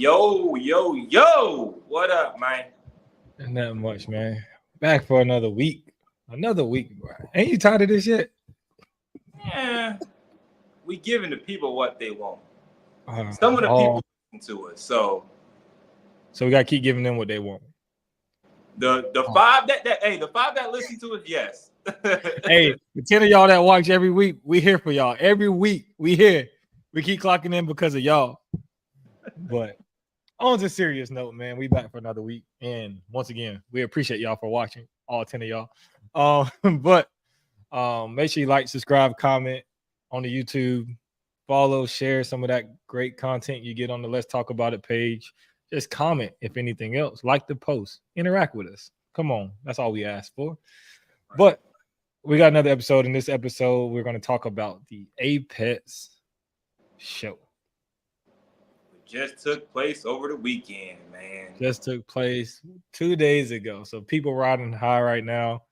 Yo. What up, man? Not much, man. Back for another week. Another week, bro. Ain't you tired of this yet? Yeah, we giving the people what they want. Uh, Some of the oh, people listen to us. So so we gotta keep giving them what they want. the Oh. five that listen to us, yes. Hey, the 10 of y'all that watch every week, we here for y'all. Every week, we here. We keep clocking in because of y'all. But on a serious note, man, we back for another week. And once again, we appreciate y'all for watching, all 10 of y'all. But make sure you like, subscribe, comment on the YouTube, follow, share some of that great content you get on the Let's Talk About It page. Just comment if anything else. Like the post, interact with us. Come on, that's all we ask for. But we got another episode. In this episode, we're going to talk about the Apex show. Just took place over the weekend, man. Just took place 2 days ago. So people riding high right now.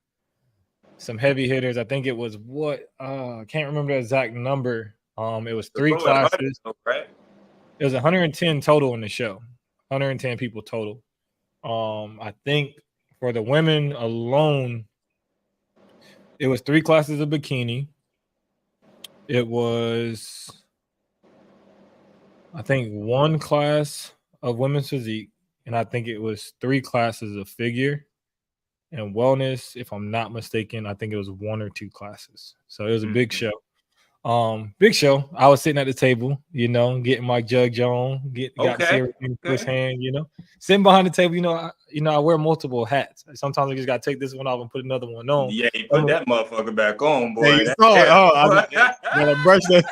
Some heavy hitters. I think it was I can't remember the exact number. It was 3 classes. Right? It was 110 total in the show. 110 people total. I think for the women alone, it was 3 classes of bikini. It was, I think, 1 class of women's physique, and I think it was 3 classes of figure and wellness. If I'm not mistaken, I think it was 1 or 2 classes. So it was a big show. Big show. I was sitting at the table, getting my judge on, got to see everything firsthand, sitting behind the table. I wear multiple hats. Sometimes I just got to take this one off and put another one on. Yeah, you put that motherfucker back on, boy. You saw it. I brushed that.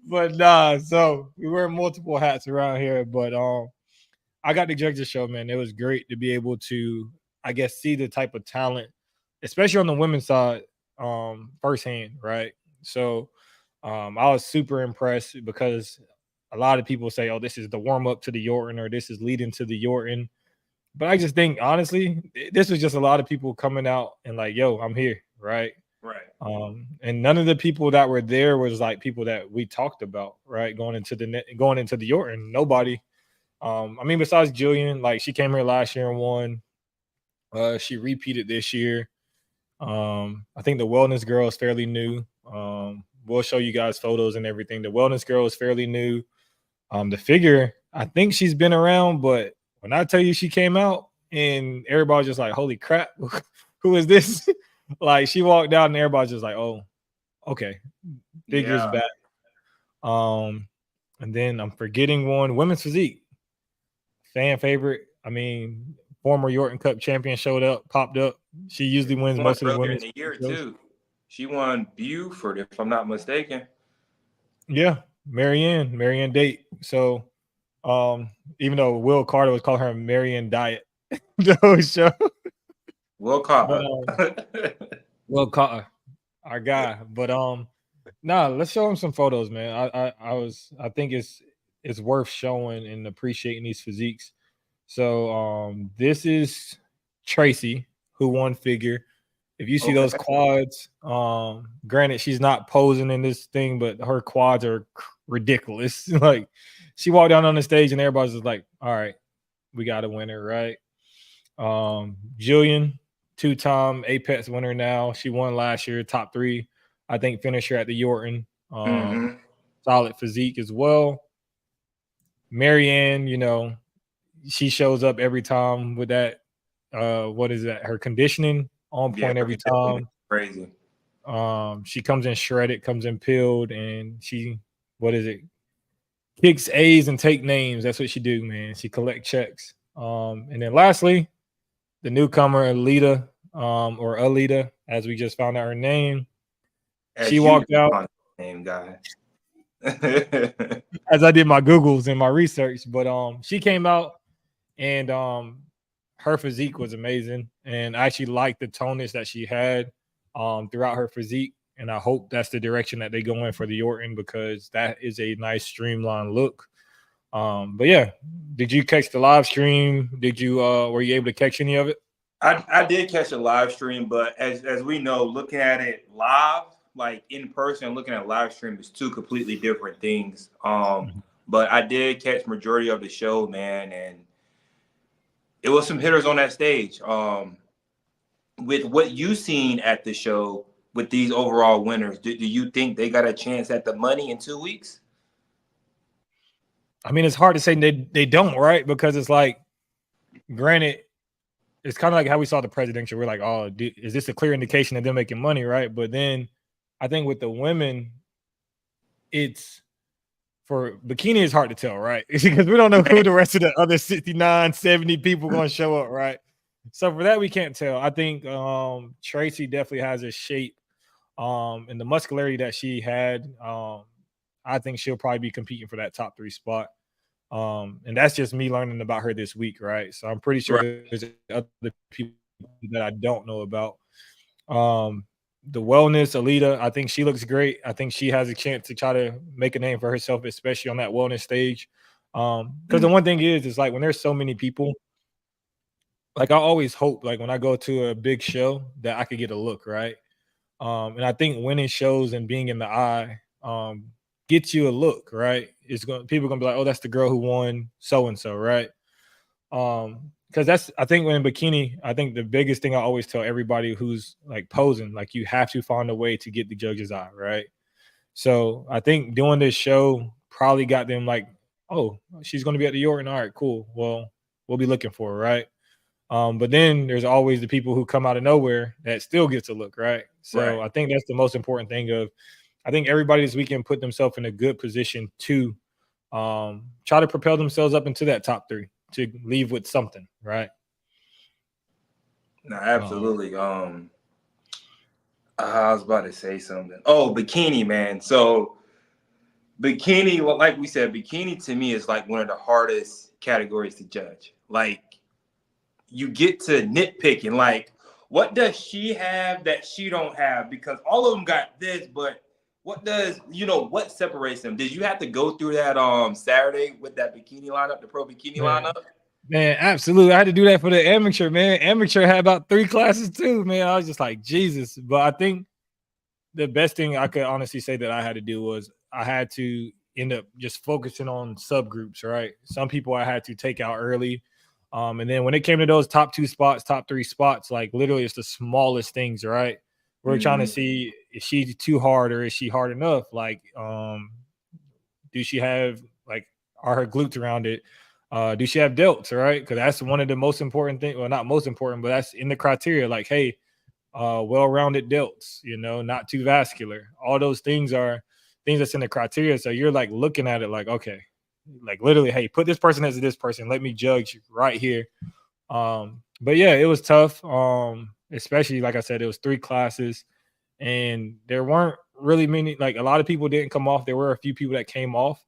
But nah, so we wear multiple hats around here. But I got to judge the show, man. It was great to be able to, I guess, see the type of talent, especially on the women's side, firsthand, right? So I was super impressed because a lot of people say, oh, this is the warm-up to the Yorton, or this is leading to the Yorton. But I just think, honestly, this was just a lot of people coming out and like, yo, I'm here, right? Right. And none of the people that were there was like people that we talked about, right? Going into the Yorton, nobody. Besides Jillian, like she came here last year and won. She repeated this year. I think the wellness girl is fairly new. We'll show you guys photos and everything. The wellness girl is fairly new. The figure, I think she's been around, but when I tell you she came out and everybody was just like, holy crap, who is this? Like she walked out and everybody's just like, oh, okay, figure's back. And then I'm forgetting one, women's physique, fan favorite. Former Yorton Cup champion popped up. She usually wins most of the women's in the year too. She won Buford, if I'm not mistaken. Yeah, Marianne Date. So, even though Will Carter was calling her Marianne Diet, show. Will Carter, Will Carter, our guy. But let's show him some photos, man. I think it's worth showing and appreciating these physiques. So this is Tracy, who won figure. If you see those quads, granted she's not posing in this thing, but her quads are ridiculous. Like she walked down on the stage and everybody's just like, all right, we got a winner, right? Jillian, 2-time Apex winner now. She won last year, top 3, I think, finisher at the Yorton. Solid physique as well. Marianne, she shows up every time with that. What is that? Her conditioning on point every time. Crazy. She comes in shredded, comes in peeled, and she, kicks A's and take names. That's what she do, man. She collect checks. And then lastly, the newcomer Alita, or Alita, as we just found out her name. She walked out. Name guy. As I did my Googles and my research, but she came out and her physique was amazing, and I actually liked the tonus that she had throughout her physique, and I hope that's the direction that they go in for the Yorton, because that is a nice streamlined look. But yeah, did you catch the live stream? Did you were you able to catch any of it? I did catch a live stream, but as we know, looking at it live, like in person, looking at live stream is 2 completely different things. But I did catch majority of the show, man, and it was some hitters on that stage. With what you seen at the show with these overall winners, do you think they got a chance at the money in 2 weeks? I mean, it's hard to say they don't, right? Because it's like, granted, it's kind of like how we saw the presidential. We're like, oh, is this a clear indication that they're making money, right? But then I think with the women, it's for bikini, it's hard to tell, right? Because we don't know who the rest of the other 69, 70 people going to show up, right? So for that, we can't tell. I think Tracy definitely has a shape and the muscularity that she had. I think she'll probably be competing for that top 3 spot. And that's just me learning about her this week, right? So I'm pretty sure there's other people that I don't know about. The wellness, Alita, I think she looks great. I think she has a chance to try to make a name for herself, especially on that wellness stage. Because the one thing is like when there's so many people, like I always hope, like when I go to a big show, that I could get a look, right? And I think winning shows and being in the eye gets you a look, right? People are gonna be like, oh, that's the girl who won so and so, right? Because that's, I think, when in bikini, I think the biggest thing I always tell everybody who's like posing, like you have to find a way to get the judge's eye, right? So I think doing this show probably got them like, oh, she's going to be at the Yorton. All right, cool. Well, we'll be looking for her, right? But then there's always the people who come out of nowhere that still gets a look, right? So I think that's the most important thing I think everybody this weekend put themselves in a good position to try to propel themselves up into that top 3 to leave with something, right? No, absolutely. I was about to say something. Oh, bikini, man. So bikini, like we said, bikini to me is like one of the hardest categories to judge. Like you get to nitpicking, like what does she have that she don't have? Because all of them got this, but what does, what separates them? Did you have to go through that Saturday with that bikini lineup, the pro bikini lineup? Man, absolutely. I had to do that for the amateur, man. Amateur had about 3 classes too, man. I was just like, Jesus. But I think the best thing I could honestly say that I had to do was I had to end up just focusing on subgroups, right? Some people I had to take out early. And then when it came to those top 2 spots, top 3 spots, like literally it's the smallest things, right? We're trying to see, is she too hard or is she hard enough? Like, do she have, like, are her glutes around it? Do she have delts, right? Because that's one of the most important things. Well, not most important, but that's in the criteria. Like, hey, well-rounded delts, not too vascular. All those things are things that's in the criteria. So you're like looking at it like, okay, like literally, hey, put this person as this person. Let me judge right here. But yeah, it was tough. Especially, like I said, it was 3 classes and there weren't really many, like a lot of people didn't come off. There were a few people that came off,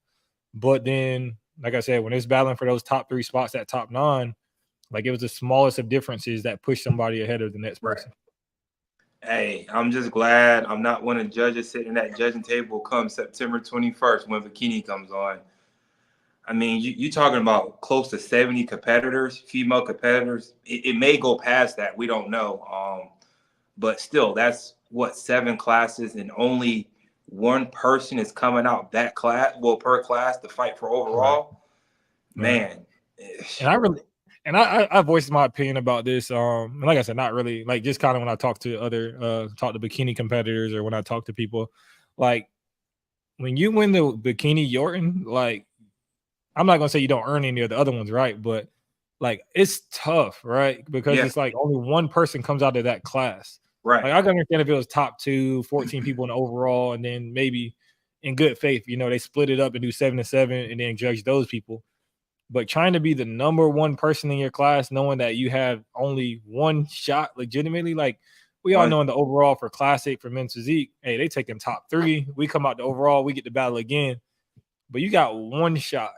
but then, like I said, when it's battling for those top 3 spots, that top 9, like it was the smallest of differences that pushed somebody ahead of the next person. Hey, I'm just glad I'm not one of the judges sitting at that judging table come September 21st when bikini comes on. I mean, you talking about close to 70 competitors, female competitors. It may go past that. We don't know. But still, that's what, 7 classes and only one person is coming out that class, per class to fight for overall. Right. Man. And I voiced my opinion about this. And like I said, not really, like just kind of when I talk to talk to bikini competitors or when I talk to people, like when you win the bikini Yorton, like I'm not gonna say you don't earn any of the other ones, right? But like it's tough, right? Because it's like only one person comes out of that class. Right. Like I can understand if it was top 2, 14 people in the overall, and then maybe in good faith, they split it up and do 7 to 7 and then judge those people. But trying to be the number 1 person in your class, knowing that you have only one shot legitimately, like we all know in the overall for classic, for men's physique, hey, they take them top 3. We come out the overall, we get to battle again. But you got one shot.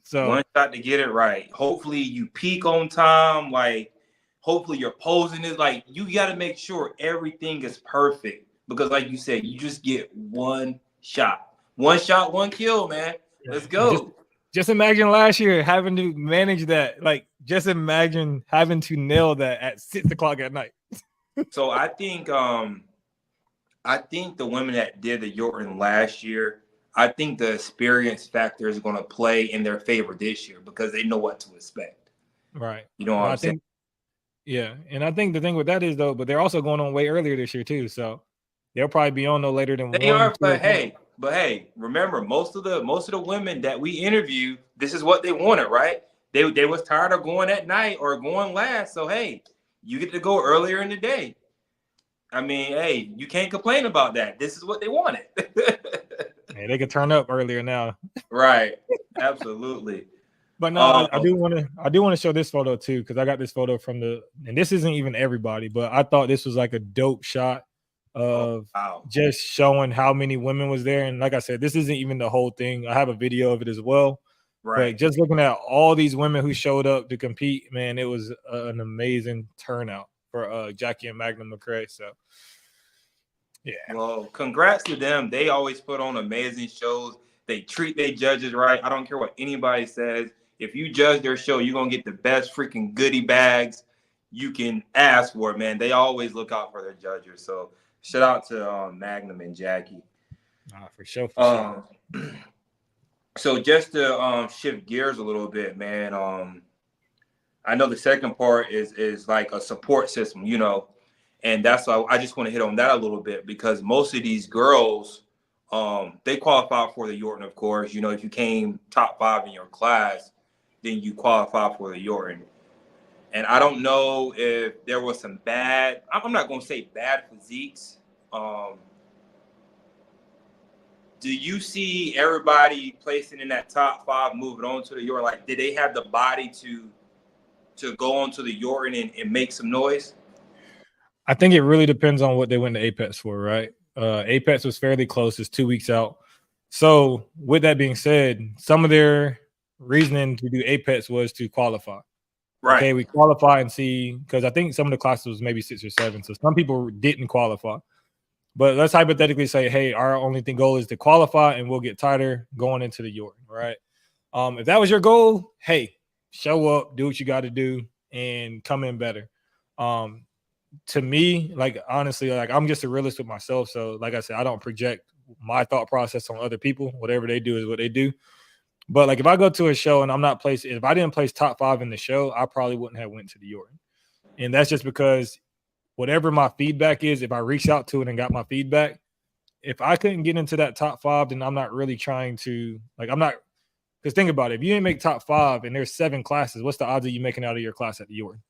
So one shot to get it right. Hopefully you peak on time. Like hopefully your posing is like, you got to make sure everything is perfect. Because like you said, you just get one shot. One shot, one kill, man. Let's go. Just imagine last year having to manage that. Like, just imagine having to nail that at 6 o'clock at night. So I think the women that did the Yorton last year, I think the experience factor is going to play in their favor this year because they know what to expect. Right. You know what I'm saying? Yeah, and I think the thing with that is though, but they're also going on way earlier this year too, so they'll probably be on no later than They 1, are, 2 o'clock. but hey, remember most of the women that we interview, this is what they wanted, right? They was tired of going at night or going last. So hey, you get to go earlier in the day. I mean, hey, you can't complain about that. This is what they wanted. Hey, they could turn up earlier now. Right. Absolutely. But no, I do want to show this photo too, because I got this photo from and this isn't even everybody, but I thought this was like a dope shot of just showing how many women was there. And like I said, this isn't even the whole thing. I have a video of it as well. Right. But just looking at all these women who showed up to compete, man, it was an amazing turnout for Jackie and Magnum McRae. So yeah. Well, congrats to them. They always put on amazing shows. They treat their judges right. I don't care what anybody says. If you judge their show, you're going to get the best freaking goodie bags you can ask for, man. They always look out for their judges. So shout out to Magnum and Jackie. For sure. For sure. So just to shift gears a little bit, man, I know the second part is like a support system, you know, and that's why I just want to hit on that a little bit because most of these girls, they qualify for the Yorton, of course. You know, if you came top 5 in your class, then you qualify for the Yorton. And I don't know if there was some bad, I'm not going to say bad physiques. Do you see everybody placing in that top 5 moving on to the Yorton? Like, did they have the body to go on to the Yorton and make some noise? I think it really depends on what they went to Apex for, right? Apex was fairly close. It's 2 weeks out. So with that being said, some of their reasoning to do Apex was to qualify. Right. Okay, we qualify and see, because I think some of the classes was maybe 6 or 7. So some people didn't qualify. But let's hypothetically say, hey, our only goal is to qualify and we'll get tighter going into the Yorton, right? If that was your goal, hey, show up, do what you got to do, and come in better. To me, like, honestly, like, I'm just a realist with myself. So, like I said, I don't project my thought process on other people. Whatever they do is what they do. But, like, if I go to a show and if I didn't place top 5 in the show, I probably wouldn't have went to the Yorton. And that's just because whatever my feedback is, if I reach out to it and got my feedback, if I couldn't get into that top 5, then I'm not really trying to, like, because think about it. If you didn't make top 5 and there's 7 classes, what's the odds of you making out of your class at the Yorton?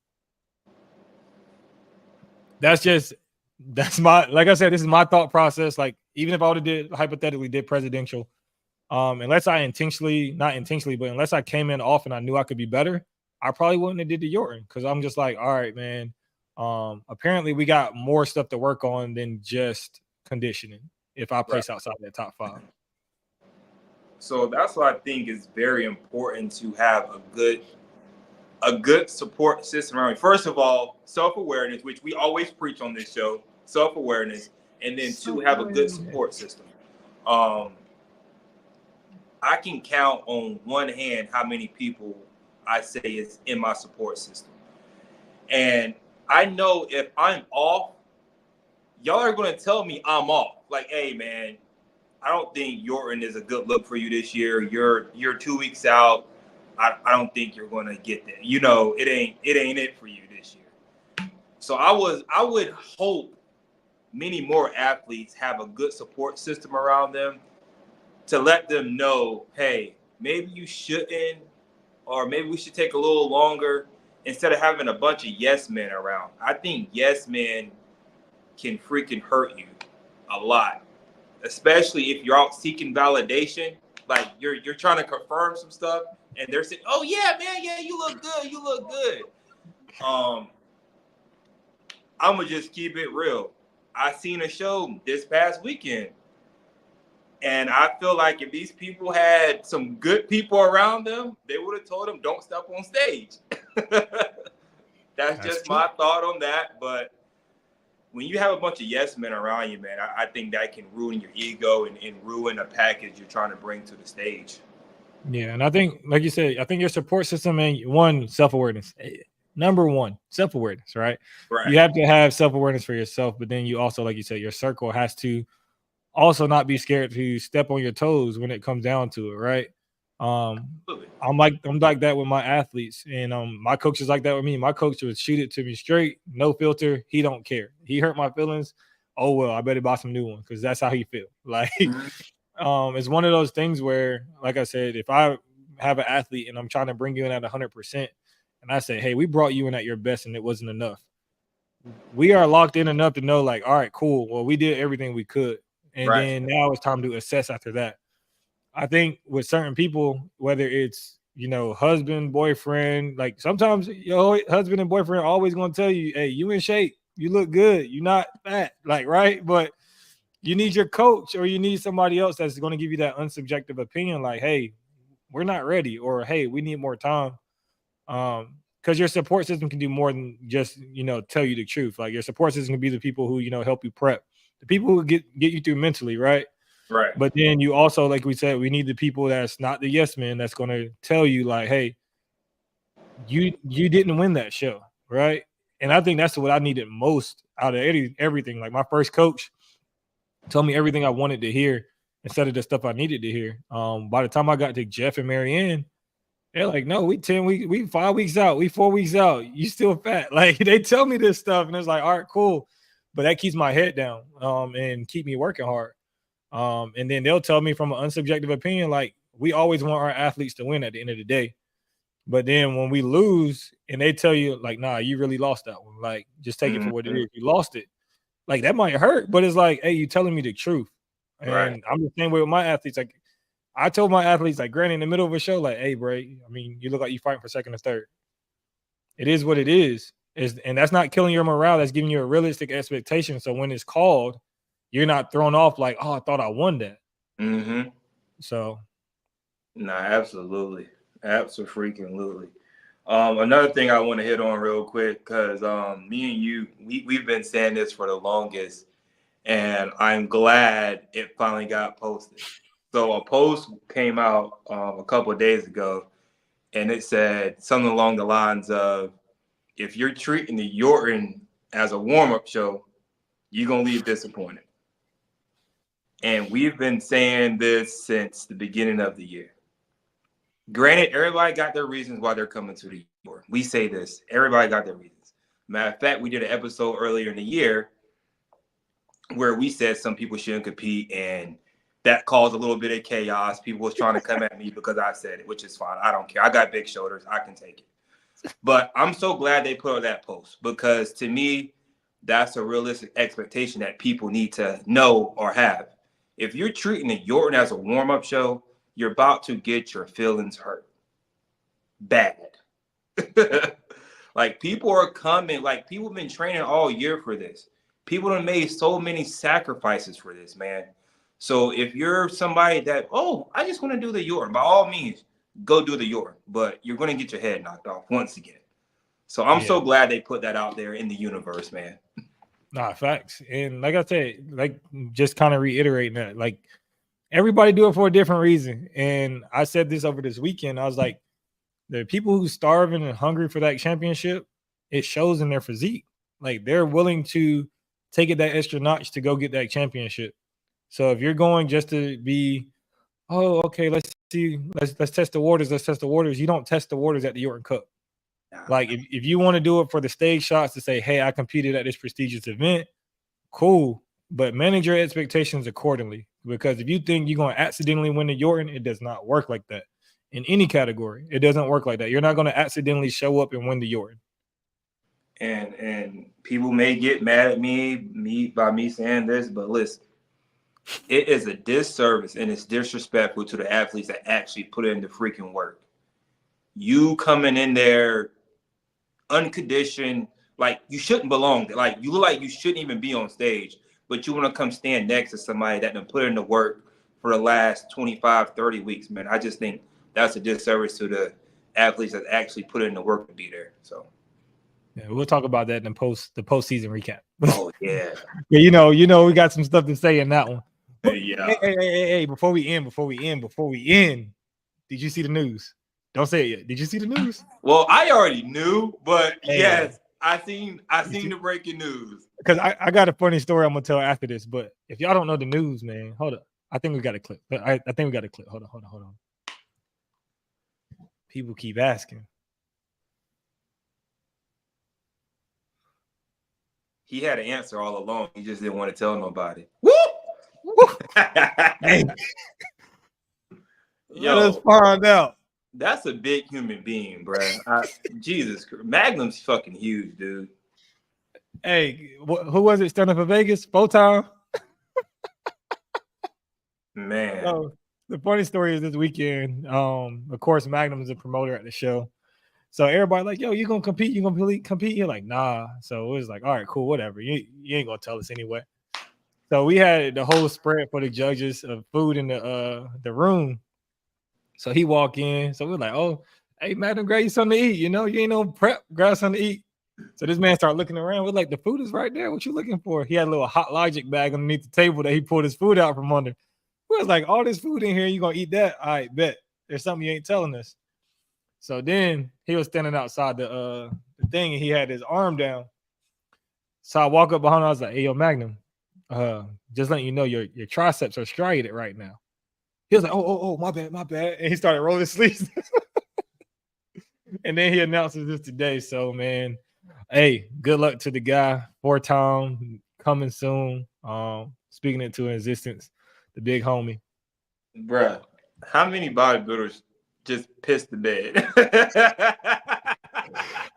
That's my, like I said, this is my thought process. Like, even if I would have hypothetically did presidential, unless I not intentionally, but unless I came in off and I knew I could be better, I probably wouldn't have did the Yorton, because I'm just like, all right, man. Apparently we got more stuff to work on than just conditioning if I place outside that top 5. So that's what I think is very important, to have a good support system around you. First of all, self-awareness, which we always preach on this show, self-awareness, and then to have a good support system. I can count on one hand how many people I say is in my support system. And I know if I'm off, y'all are going to tell me I'm off. Like, hey, man, I don't think Yorton is a good look for you this year. You're 2 weeks out. I don't think you're going to get there. You know, it ain't it for you this year. So I would hope many more athletes have a good support system around them to let them know, hey, maybe you shouldn't, or maybe we should take a little longer, instead of having a bunch of yes men around. I think yes men can freaking hurt you a lot, especially if you're out seeking validation. Like, you're trying to confirm some stuff, and they're saying, "Oh yeah, man, yeah, you look good." I'm gonna just keep it real. I seen a show this past weekend, and I feel like if these people had some good people around them, they would have told them, "Don't step on stage." That's just true. My thought on that. But when you have a bunch of yes men around you, man, I think that can ruin your ego and ruin a package you're trying to bring to the stage. Yeah, and I think, like you said, I think your support system, and one, self-awareness. Number one, self-awareness, right? You have to have self-awareness for yourself, but then you also, like you said, your circle has to also not be scared to step on your toes when it comes down to it, right? I'm like that with my athletes, and my coach is like that with me. My coach would shoot it to me straight, no filter. He don't care. He hurt my feelings. Oh well, I better buy some new one because that's how he feel. Like, it's one of those things where, like I said, if I have an athlete and I'm trying to bring you in at 100%, and I say, hey, we brought you in at your best and it wasn't enough. We are locked in enough to know, like, all right, cool. Well, we did everything we could, and then now it's time to assess after that. I think with certain people, whether it's, husband, boyfriend, like sometimes your husband and boyfriend are always going to tell you, hey, you in shape, you look good, you're not fat, like, right? But you need your coach or you need somebody else that's going to give you that unsubjective opinion, like, hey, we're not ready, or hey, we need more time. Because your support system can do more than just, tell you the truth. Like, your support system can be the people who, help you prep, the people who get you through mentally, right? Right. But then you also, like we said, we need the people that's not the yes man that's going to tell you, like, hey, you didn't win that show, right? And I think that's what I needed most out of everything. Like, my first coach told me everything I wanted to hear instead of the stuff I needed to hear. By the time I got to Jeff and Marianne, they're like, no, we 5 weeks out, we 4 weeks out, you still fat. Like, they tell me this stuff, and it's like, all right, cool. But that keeps my head down and keep me working hard. And then they'll tell me from an unsubjective opinion, like, we always want our athletes to win at the end of the day. But then when we lose and they tell you, like, nah, you really lost that one. Like, just take it for what it is. You lost it. Like, that might hurt, but it's like, hey, you telling me the truth. And I'm the same way with my athletes. Like, I told my athletes, like, granted, in the middle of a show, like, hey, Bray, I mean, you look like you fighting for second or third. It is what it is. And that's not killing your morale. That's giving you a realistic expectation. So when it's called, you're not thrown off like, oh, I thought I won that. Mm-hmm. So. Nah, absolutely. Absolutely. Another thing I want to hit on real quick, because me and you, we've been saying this for the longest, and I'm glad it finally got posted. So a post came out a couple of days ago, and it said something along the lines of, if you're treating the Yorton as a warm-up show, you're going to leave disappointed. And we've been saying this since the beginning of the year. Granted, everybody got their reasons why they're coming to the Yorton. We say this. Everybody got their reasons. Matter of fact, we did an episode earlier in the year where we said some people shouldn't compete, and that caused a little bit of chaos. People was trying to come at me because I said it, which is fine. I don't care. I got big shoulders. I can take it. But I'm so glad they put on that post, because to me, that's a realistic expectation that people need to know or have. If you're treating the Yorton as a warm-up show, you're about to get your feelings hurt. Bad. Like, people are coming. Like, people have been training all year for this. People have made so many sacrifices for this, man. So if you're somebody that, oh, I just want to do the Yorton, by all means, go do the Yorton. But you're going to get your head knocked off once again. So I'm so glad they put that out there in the universe, man. Nah, facts. And like I said, like, just kind of reiterating that, like, everybody do it for a different reason. And I said this over this weekend. I was like, the people who starving and hungry for that championship, it shows in their physique. Like, they're willing to take it that extra notch to go get that championship. So if you're going just to be, oh, okay, let's see, let's test the waters, you don't test the waters at the Yorton Cup. Like, if you want to do it for the stage shots to say, hey, I competed at this prestigious event, cool, but manage your expectations accordingly. Because if you think you're going to accidentally win the Yorton, it does not work like that. In any category, it doesn't work like that. You're not going to accidentally show up and win the Yorton. And people may get mad at me by me saying this, but listen, it is a disservice and it's disrespectful to the athletes that actually put in the freaking work. You coming in there unconditioned, like, you shouldn't belong there. Like, you look like you shouldn't even be on stage, but you want to come stand next to somebody that done put in the work for the last 25, 30 weeks, man. I just think that's a disservice to the athletes that actually put in the work to be there. So yeah, we'll talk about that in the postseason recap. Oh yeah. Yeah, you know, we got some stuff to say in that one. Yeah. Hey, before we end, did you see the news? Don't say it yet. Did you see the news? Well, I already knew, but yes. I seen the breaking news. Because I got a funny story I'm gonna tell after this, but if y'all don't know the news, man, hold up. I think we got a clip. I think we got a clip. Hold on. People keep asking. He had an answer all along. He just didn't want to tell nobody. Woo! Hey. Yo, let us find out. That's a big human being, bro. Jesus Christ. Magnum's fucking huge, dude. Hey, who was it standing for Vegas? Photon? Man. So, the funny story is this weekend, of course, Magnum is a promoter at the show. So everybody like, yo, you gonna compete? You gonna compete? You're like, nah. So it was like, all right, cool, whatever. You ain't gonna tell us anyway. So we had the whole spread for the judges of food in the room. So he walk in. So we're like, oh, hey, Magnum, grab you something to eat. You know, you ain't no prep, grab something to eat. So this man started looking around. We're like, the food is right there. What you looking for? He had a little Hot Logic bag underneath the table that he pulled his food out from under. We was like, all this food in here, you gonna eat that? All right, bet. There's something you ain't telling us. So then he was standing outside the thing and he had his arm down. So I walk up behind him. I was like, hey, yo, Magnum, just letting you know your triceps are striated right now. He was like, oh, my bad. And he started rolling his sleeves. And then he announces this today. So, man, hey, good luck to the guy. 4-time, coming soon. Speaking into existence, the big homie. Bruh, how many bodybuilders just pissed the bed?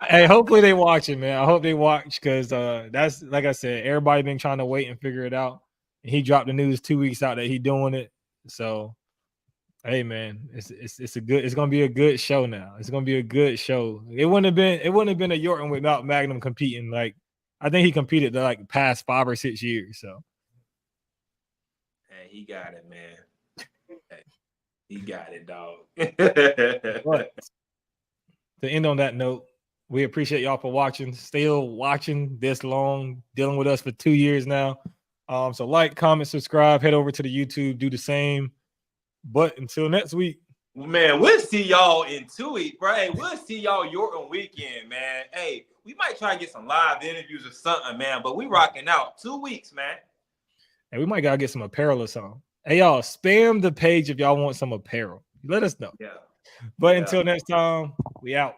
Hey, hopefully they watching, man. I hope they watch because that's like I said, everybody been trying to wait and figure it out. And he dropped the news 2 weeks out that he doing it. So, hey, man, it's gonna be a good show now. It's gonna be a good show. It wouldn't have been a Yorton without Magnum competing. Like I think he competed the like past 5 or 6 years. So, hey, he got it, man. He got it, dog. But to end on that note, we appreciate y'all for watching. Still watching this long, dealing with us for 2 years now. So like, comment, subscribe, head over to the YouTube, do the same. But until next week, man, we'll see y'all in 2 weeks, bro. Hey, we'll see y'all Yorton weekend, man. Hey, we might try to get some live interviews or something, man. But we rocking out 2 weeks, man. And we might gotta get some apparel or something. Hey, y'all, spam the page if y'all want some apparel. Let us know. Yeah. But until next time, we out.